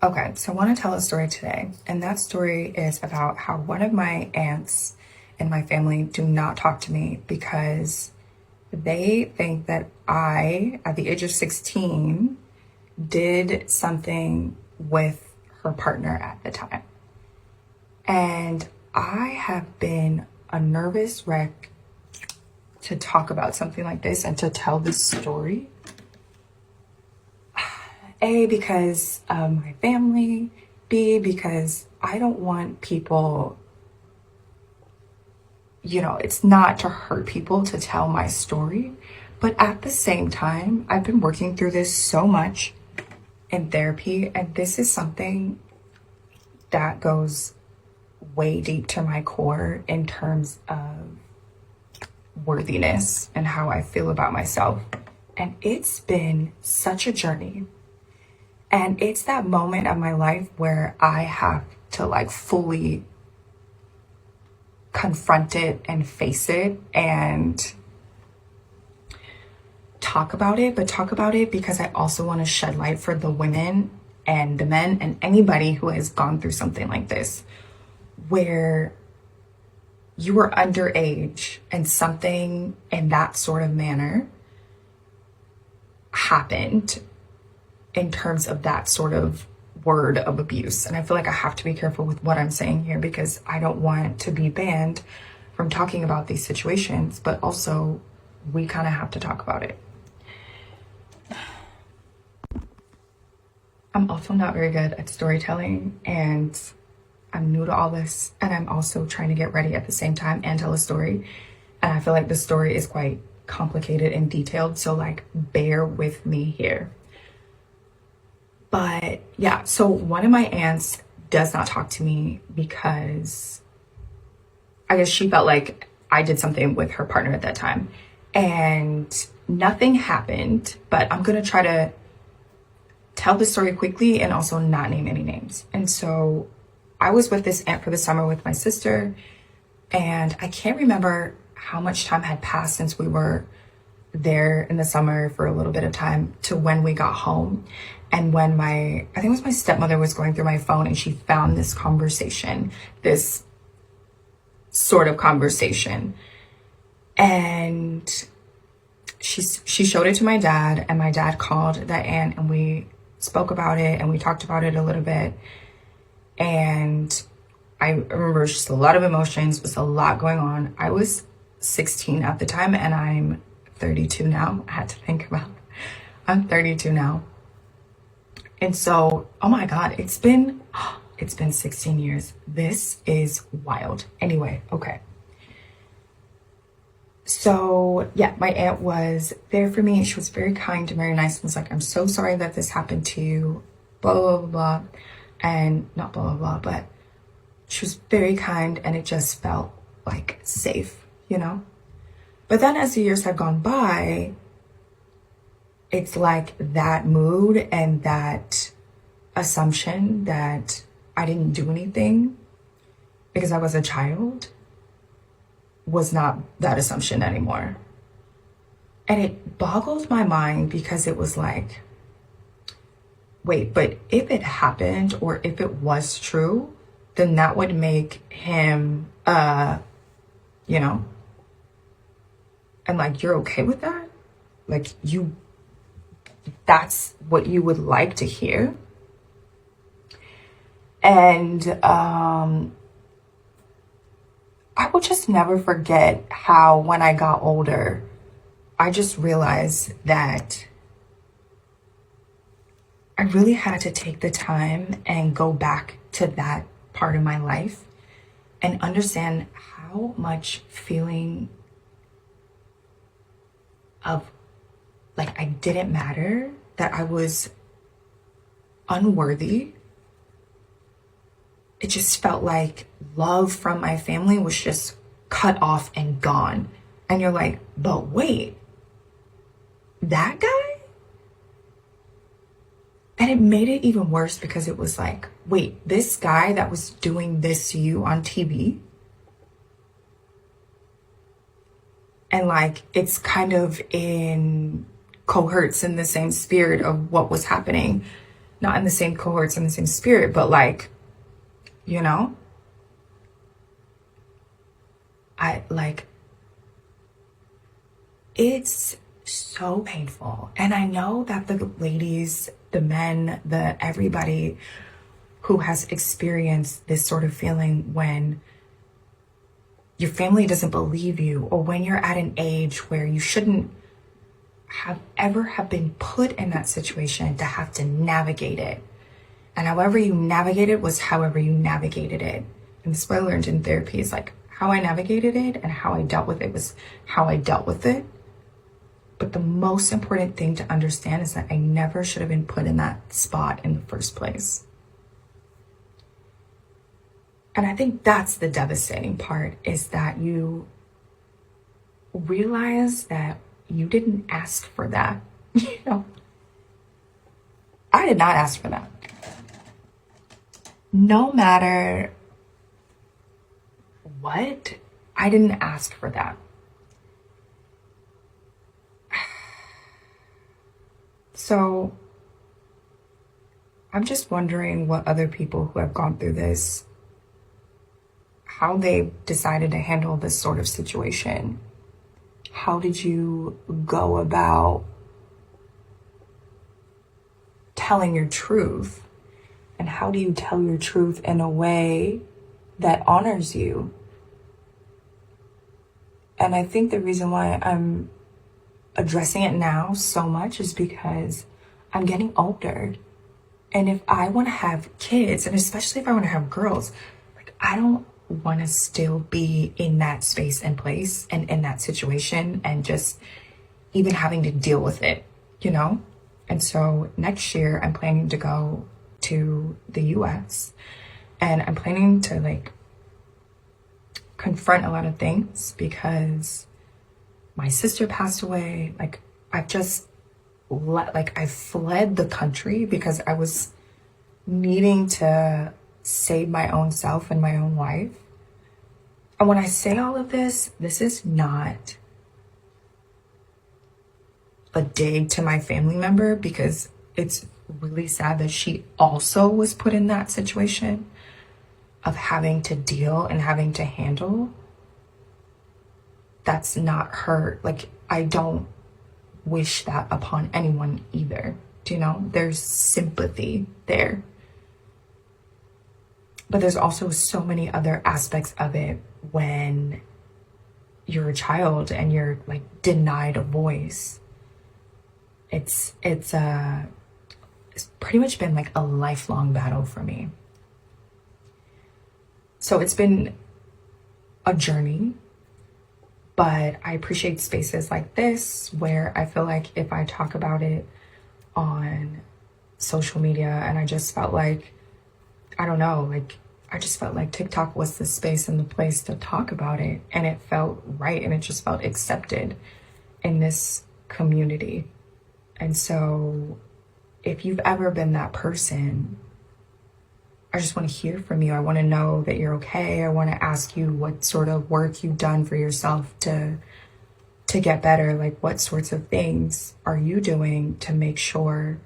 Okay, so I want to tell a story today, and that story is about how one of my aunts in my family do not talk to me because they think that I, at the age of 16, did something with her partner at the time. And I have been a nervous wreck to talk about something like this and to tell this story. A, because of my family. B, because I don't want people, it's not to hurt people to tell my story. But at the same time, I've been working through this so much in therapy, and this is something that goes way deep to my core in terms of worthiness and how I feel about myself. And it's been such a journey. And it's that moment of my life where I have to fully confront it and face it and talk about it, but talk about it because I also want to shed light for the women and the men and anybody who has gone through something like this, where you were underage and something in that sort of manner happened in terms of that sort of word of abuse. And I feel like I have to be careful with what I'm saying here because I don't want to be banned from talking about these situations, but also we kind of have to talk about it. I'm also not very good at storytelling, and I'm new to all this, and I'm also trying to get ready at the same time and tell a story. And I feel like the story is quite complicated and detailed, so bear with me here. But yeah, so one of my aunts does not talk to me because I guess she felt like I did something with her partner at that time. And nothing happened, but I'm going to try to tell the story quickly and also not name any names. And so I was with this aunt for the summer with my sister, and I can't remember how much time had passed since we were there in the summer for a little bit of time to when we got home. And when I think it was my stepmother was going through my phone and she found this conversation, this sort of conversation. And she showed it to my dad, and my dad called that aunt and we spoke about it and we talked about it a little bit. And I remember just a lot of emotions, was a lot going on. I was 16 at the time and I'm 32 now. I had to think about it. I'm 32 now. And so, oh my God, it's been 16 years. This is wild. Anyway, okay. So yeah, my aunt was there for me. She was very kind and very nice and was like, I'm so sorry that this happened to you, blah, blah, blah, blah. And not blah, blah, blah, but she was very kind and it just felt safe, But then as the years have gone by, it's that mood and that assumption that I didn't do anything because I was a child was not that assumption anymore. And it boggled my mind because it was wait, but if it happened or if it was true, then that would make him, and you're okay with that? That's what you would like to hear? And I will just never forget how when I got older, I just realized that I really had to take the time and go back to that part of my life and understand how much feeling of I didn't matter, that I was unworthy. It just felt like love from my family was just cut off and gone. And you're like, but wait, that guy? And it made it even worse because it was wait, this guy that was doing this to you on TV? And it's kind of cohorts in the same spirit of what was happening not in the same cohorts, in the same spirit, but like, you know, it's so painful. And I know that the ladies, the men, everybody who has experienced this sort of feeling when your family doesn't believe you, or when you're at an age where you shouldn't have been put in that situation to have to navigate it. And however you navigate it was however you navigated it. And this is what I learned in therapy, is like how I navigated it and how I dealt with it was how I dealt with it. But the most important thing to understand is that I never should have been put in that spot in the first place. And I think that's the devastating part, is that you realize that you didn't ask for that. You know, I did not ask for that. No matter what, I didn't ask for that. So I'm just wondering what other people who have gone through this, how they decided to handle this sort of situation. How did you go about telling your truth? And how do you tell your truth in a way that honors you? And I think the reason why I'm addressing it now so much is because I'm getting older. And if I want to have kids, and especially if I want to have girls, like, I don't want to still be in that space and place and in that situation and just even having to deal with it, you know? And so next year I'm planning to go to the US, and I'm planning to like confront a lot of things, because my sister passed away. Like, I've just I fled the country because I was needing to save my own self and my own life. And when I say all of this, this is not a dig to my family member, because it's really sad that she also was put in that situation of having to deal and having to handle. That's not her. Like, I don't wish that upon anyone either. Do you know? There's sympathy there. But there's also so many other aspects of it when you're a child and you're like denied a voice. It's pretty much been like a lifelong battle for me. So it's been a journey, but I appreciate spaces like this where I feel like if I talk about it on social media, and I just felt like, I don't know, like, I just felt like TikTok was the space and the place to talk about it, and it felt right, and it just felt accepted in this community. And so if you've ever been that person, I just want to hear from you. I want to know that you're okay. I want to ask you what sort of work you've done for yourself to get better. Like, what sorts of things are you doing to make sure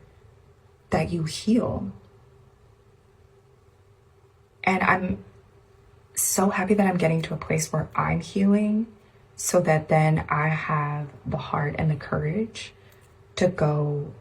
that you heal? And I'm so happy that I'm getting to a place where I'm healing, so that then I have the heart and the courage to go